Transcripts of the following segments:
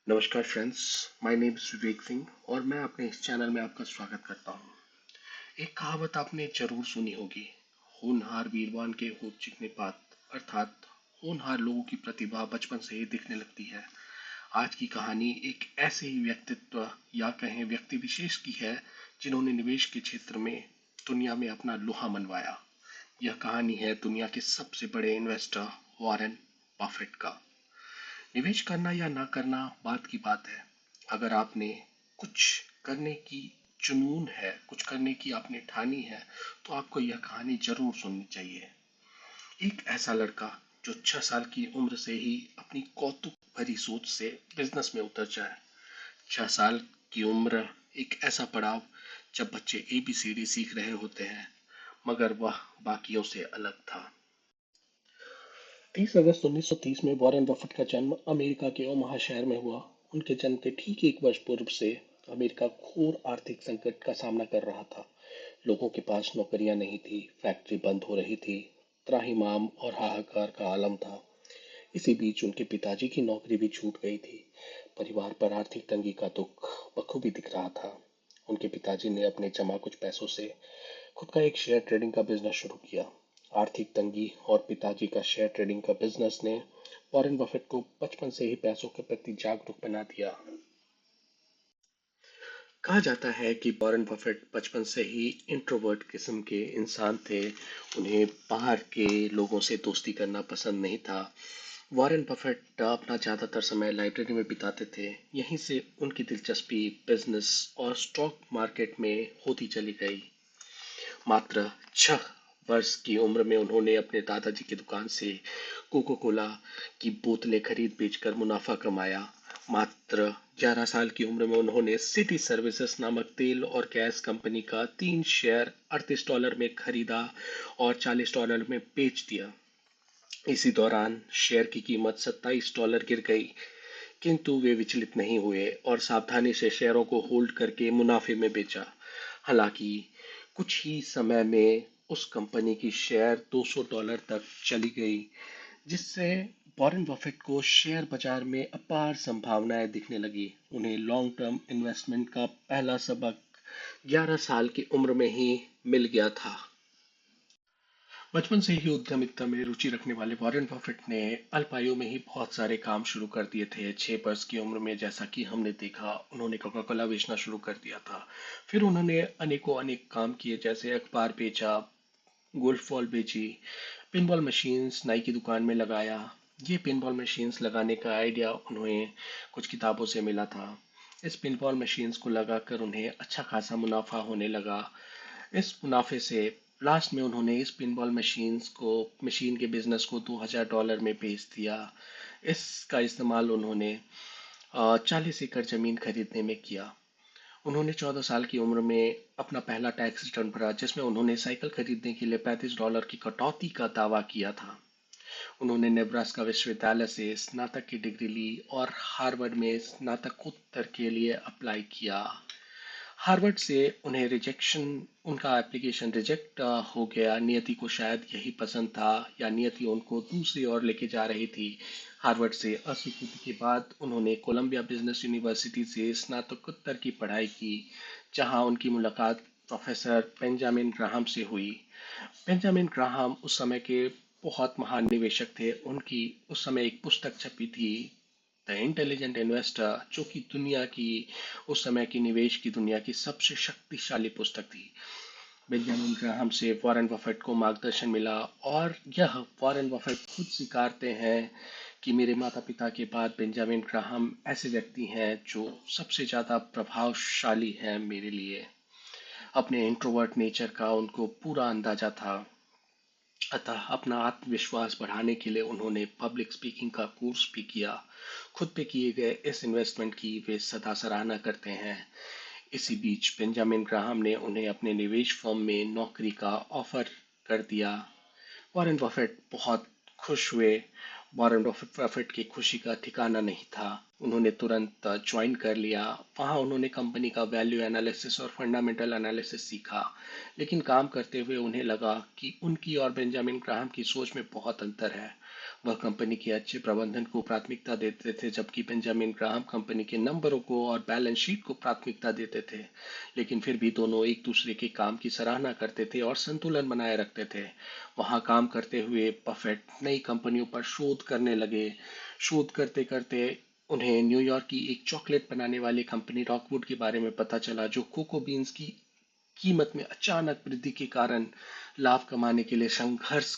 नमस्कार friends, my name is Vivek Singh और मैं अपने इस चैनल में आपका स्वागत करता हूँ। एक कहावत आपने जरूर सुनी होगी, होनहार वीरवान के होठ चिकने पात, अर्थात होनहार लोगों की प्रतिभा बचपन से ही दिखने लगती है। आज की कहानी एक ऐसे ही व्यक्तित्व या कहें व्यक्ति विशेष की है जिन्होंने निवेश के क्षेत्र में दुनिया में अपना लोहा मनवाया। यह कहानी है दुनिया के सबसे बड़े इन्वेस्टर वॉरेन बफेट का। निवेश करना या ना करना बात की बात है। अगर आपने कुछ करने की जुनून है, कुछ करने की आपने ठानी है, तो आपको यह कहानी जरूर सुननी चाहिए। एक ऐसा लड़का जो 6 साल की उम्र से ही अपनी कौतुक भरी सोच से बिजनेस में उतर जाए। 6 साल की उम्र एक ऐसा पड़ाव जब बच्चे ABCD सीख रहे होते हैं, मगर वह बाकियों से अलग था। 30 अगस्त 1930 में वॉरेन बफेट का जन्म अमेरिका के ओमाहा शहर में हुआ। उनके जन्म के ठीक एक वर्ष पूर्व से अमेरिका घोर आर्थिक संकट का सामना कर रहा था। लोगों के पास नौकरियां नहीं थी, फैक्ट्री बंद हो रही थी, त्राहिमाम और हाहाकार का आलम था। इसी बीच उनके पिताजी की नौकरी भी छूट गई थी। परिवार पर आर्थिक तंगी का दुख बखूबी दिख रहा था। उनके पिताजी ने अपने जमा कुछ पैसों से खुद का एक शेयर ट्रेडिंग का बिजनेस शुरू किया। आर्थिक तंगी और पिताजी का शेयर ट्रेडिंग का बिजनेस ने वॉरेन बफेट को बचपन से ही पैसों के प्रति जागरूक बना दिया। कहा जाता है कि वॉरेन बफेट बचपन से ही इंट्रोवर्ट किस्म के इंसान थे। उन्हें बाहर के लोगों से दोस्ती करना पसंद नहीं था। वॉरेन बफेट अपना ज़्यादातर समय लाइब्रेरी में बिताते थे। यहीं से उनकी दिलचस्पी बिजनेस और स्टॉक मार्केट में होती चली गई। मात्र 6 वर्ष की उम्र में उन्होंने अपने दादाजी की दुकान से कोको कोला की बोतलें खरीद बेचकर मुनाफा कमाया। मात्र 11 साल की उम्र में उन्होंने सिटी सर्विसेज नामक तेल और गैस कंपनी का 3 शेयर $38 में खरीदा और $40 में बेच दिया। इसी दौरान शेयर की कीमत $27 गिर गई, किंतु वे विचलित नहीं हुए और सावधानी से शेयरों को होल्ड करके मुनाफे में बेचा। हालांकि कुछ ही समय में उस कंपनी की शेयर $200 तक चली गई, जिससे वॉरेन बफेट को शेयर बाजार में अपार संभावनाएं दिखने लगी। उन्हें लॉन्ग टर्म इन्वेस्टमेंट का पहला सबक 11 साल की उम्र में ही मिल गया था। बचपन से ही उद्यमिता में रुचि रखने वाले वॉरेन बफेट ने अल्प आयु में ही बहुत सारे काम शुरू कर दिए थे। 6 वर्ष की उम्र में, जैसा कि हमने देखा, उन्होंने कोका कोला बेचना शुरू कर दिया था। फिर उन्होंने अनेकों अनेक काम किए, जैसे अखबार बेचा, गोल्फ बॉल बेची, पिनबॉल मशीन्स नाई की दुकान में लगाया। ये पिनबॉल मशीन्स लगाने का आइडिया उन्हें कुछ किताबों से मिला था। इस पिनबॉल मशीन्स को लगाकर उन्हें अच्छा खासा मुनाफा होने लगा। इस मुनाफे से लास्ट में उन्होंने इस पिनबॉल मशीन के बिजनेस को $2000 में बेच दिया। इसका इस्तेमाल उन्होंने 40 एकड़ जमीन खरीदने में किया। उन्होंने 14 साल की उम्र में अपना पहला टैक्स रिटर्न भरा, जिसमें उन्होंने साइकिल खरीदने के लिए $35 की कटौती का दावा किया था। उन्होंने नेब्रास्का विश्वविद्यालय से स्नातक की डिग्री ली और हार्वर्ड में स्नातकोत्तर के लिए अप्लाई किया। हार्वर्ड से उन्हें रिजेक्शन उनका एप्लीकेशन रिजेक्ट हो गया। नियति को शायद यही पसंद था, या नियति उनको दूसरी ओर लेके जा रही थी। हार्वर्ड से अस्वीकृति के बाद उन्होंने कोलंबिया बिजनेस यूनिवर्सिटी से स्नातकोत्तर की पढ़ाई की, जहां उनकी मुलाकात प्रोफेसर बेंजामिन ग्राहम से हुई। बेंजामिन ग्राहम उस समय के बहुत महान निवेशक थे। उनकी उस समय एक पुस्तक छपी थी, द इंटेलिजेंट इन्वेस्टर, जो कि दुनिया की उस समय की निवेश की दुनिया की सबसे शक्तिशाली पुस्तक थी। बेंजामिन ग्राहम से वॉरेन बफेट को मार्गदर्शन मिला, और यह वॉरेन बफेट खुद स्वीकारते हैं कि मेरे माता पिता के बाद बेंजामिन ग्राहम ऐसे व्यक्ति हैं जो सबसे ज़्यादा प्रभावशाली हैं मेरे लिए। अपने इंट्रोवर्ट नेचर का उनको पूरा अंदाजा था, अतः अपना आत्मविश्वास बढ़ाने के लिए उन्होंने पब्लिक स्पीकिंग का कोर्स भी किया। खुद पे किए गए इस इन्वेस्टमेंट की वे सदा सराहना करते हैं। इसी बीच बेंजामिन ग्राहम ने उन्हें अपने निवेश फर्म में नौकरी का ऑफर कर दिया। वॉरेन बफेट बहुत खुश हुए। वॉरेन बफेट की खुशी का ठिकाना नहीं था। उन्होंने तुरंत ज्वाइन कर लिया। वहाँ उन्होंने कंपनी का वैल्यू एनालिसिस और फंडामेंटल एनालिसिस सीखा। लेकिन काम करते हुए उन्हें लगा कि उनकी और बेंजामिन ग्राहम की सोच में बहुत अंतर है। वह कंपनी के अच्छे प्रबंधन को प्राथमिकता देते थे, जबकि बेंजामिन ग्राहम कंपनी के नंबरों को और बैलेंस शीट को प्राथमिकता देते थे। लेकिन फिर भी दोनों एक दूसरे के काम की सराहना करते थे और संतुलन बनाए रखते थे। वहां काम करते हुए बफेट नई कंपनियों पर शोध करने लगे। शोध करते करते उन्हें न्यूयॉर्क की एक चॉकलेट बनाने वाली कंपनी रॉकवुड के बारे में पता चला, जो कोको बीन्स की कीमत में अचानक वृद्धि के कारण लाभ कमाने के लिए संघर्ष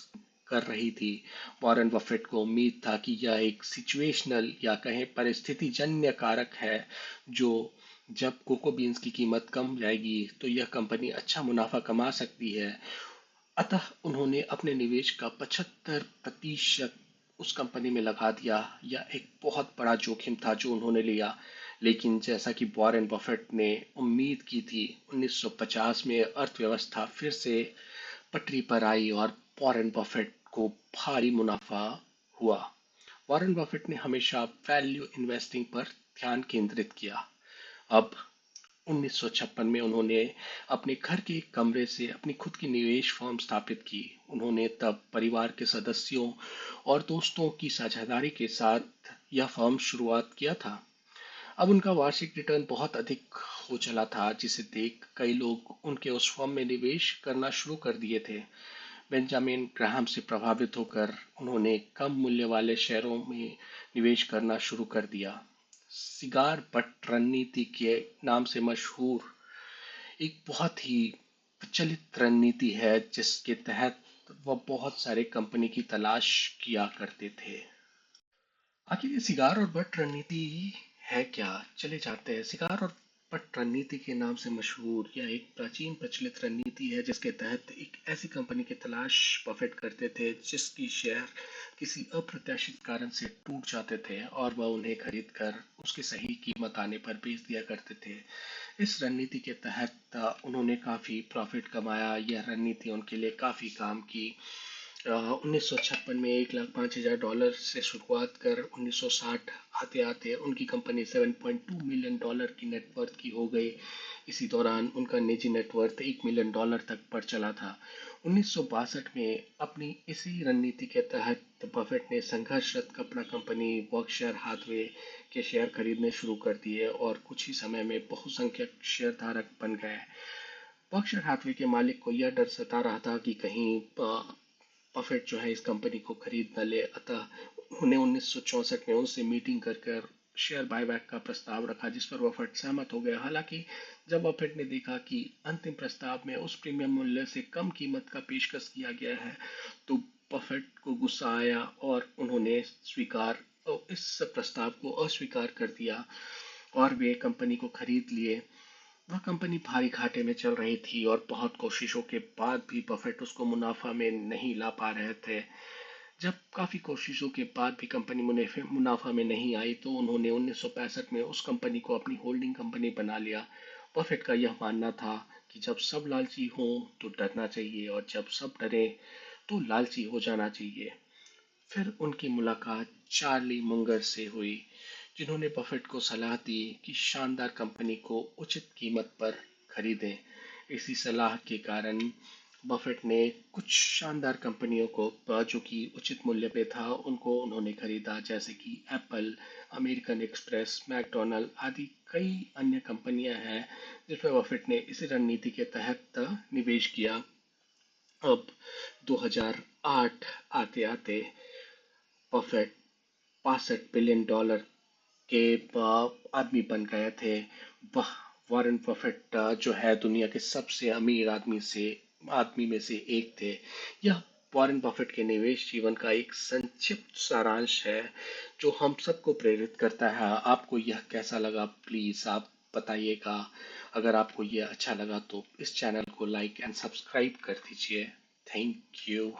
कर रही थी। वॉरेन बफेट को उम्मीद था कि यह एक सिचुएशनल या कहें परिस्थिति जन्य कारक है, जो जब कोको बीन्स की कीमत कम जाएगी तो यह कंपनी अच्छा मुनाफा कमा सकती है। अतः उन्होंने अपने निवेश का 75% उस कंपनी में लगा दिया। यह एक बहुत बड़ा जोखिम था जो उन्होंने लिया, लेकिन जैसा कि वॉरेन बफेट ने उम्मीद की थी, 1950 में अर्थव्यवस्था फिर से पटरी पर आई और वॉरेन बफेट को भारी मुनाफा हुआ। वॉरेन बफेट ने हमेशा वैल्यू इन्वेस्टिंग पर ध्यान केंद्रित किया। अब 1956 में उन्होंने अपने घर के एक कमरे से अपनी खुद की निवेश फर्म स्थापित की। उन्होंने तब परिवार के सदस्यों और दोस्तों की साझेदारी के साथ यह फर्म शुरुआत किया था। अब उनका वार्षिक रिटर्न बहुत अधिक हो चला था, जिसे देख कई लोग उनके उस फर्म में निवेश करना शुरू कर दिए थे। बेंजामिन ग्राहम से प्रभावित होकर उन्होंने कम मूल्य वाले शेयरों में निवेश करना शुरू कर दिया। सिगार बट रणनीति के नाम से मशहूर एक बहुत ही प्रचलित रणनीति है, जिसके तहत वह बहुत सारे कंपनी की तलाश किया करते थे। आखिर ये सिगार और बट रणनीति है क्या? चले जाते हैं। सिगार और बट रणनीति के नाम से मशहूर यह एक प्राचीन प्रचलित रणनीति है, जिसके तहत एक ऐसी कंपनी की तलाश बफेट करते थे जिसकी शेयर किसी अप्रत्याशित कारण से टूट जाते थे और वह उन्हें खरीद कर उसकी सही कीमत आने पर बेच दिया करते थे। इस रणनीति के तहत उन्होंने काफी प्रॉफिट कमाया। यह रणनीति उनके लिए काफी काम की। 1956 में $1,05,000 से शुरुआत कर 1960 आते आते उनकी कंपनी $7.2 मिलियन की नेटवर्थ की हो गई। इसी दौरान उनका निजी नेटवर्थ $1 मिलियन तक बढ़ चला था। 1962 में अपनी इसी रणनीति के तहत बफेट ने संघर्षरत कपड़ा कंपनी बर्कशायर हाथवे के शेयर खरीदने शुरू कर दिए और कुछ ही समय में बहुसंख्यक शेयरधारक बन गए। बर्कशायर हाथवे के मालिक को यह डर सता रहा था कि कहीं बफेट जो है इस कंपनी को खरीद न ले। अतः उन्हें 1964 में उनसे मीटिंग कर कर शेयर बायबैक का प्रस्ताव रखा, जिस पर बफेट सहमत हो गया। हालांकि जब बफेट ने देखा कि अंतिम प्रस्ताव में उस प्रीमियम मूल्य से कम कीमत का पेशकश किया गया है, तो बफेट को गुस्सा आया और उन्होंने इस प्रस्ताव को अस्वीकार कर दिया और वे कंपनी को खरीद लिए। वह कंपनी भारी घाटे में चल रही थी और बहुत कोशिशों के बाद भी बफेट उसको मुनाफा में नहीं ला पा रहे थे। जब काफी कोशिशों के बाद भी कंपनी मुनाफा में नहीं आई, तो उन्होंने 1965 में उस कंपनी को अपनी होल्डिंग कंपनी बना लिया। बफेट का यह मानना था कि जब सब लालची हों तो डरना चाहिए और जब सब डरे तो लालची हो जाना चाहिए। फिर उनकी मुलाकात चार्ली मुंगर से हुई, जिन्होंने बफेट को सलाह दी कि शानदार कंपनी को उचित कीमत पर खरीदें। इसी सलाह के कारण बफेट ने कुछ शानदार कंपनियों को जो कि उचित मूल्य पे था उनको उन्होंने खरीदा, जैसे कि एप्पल, अमेरिकन एक्सप्रेस, मैकडोनल्ड आदि कई अन्य कंपनियां हैं जिसमें बफेट ने इसी रणनीति के तहत निवेश किया। अब 2008 आते आते बफेट $65 बिलियन के आदमी बन गए थे। वह वॉरेन बफेट जो है दुनिया के सबसे अमीर आदमी में से एक थे। यह वॉरेन बफेट के निवेश जीवन का एक संक्षिप्त सारांश है जो हम सबको प्रेरित करता है। आपको यह कैसा लगा, प्लीज आप बताइएगा। अगर आपको यह अच्छा लगा तो इस चैनल को लाइक एंड सब्सक्राइब कर दीजिए। Thank you.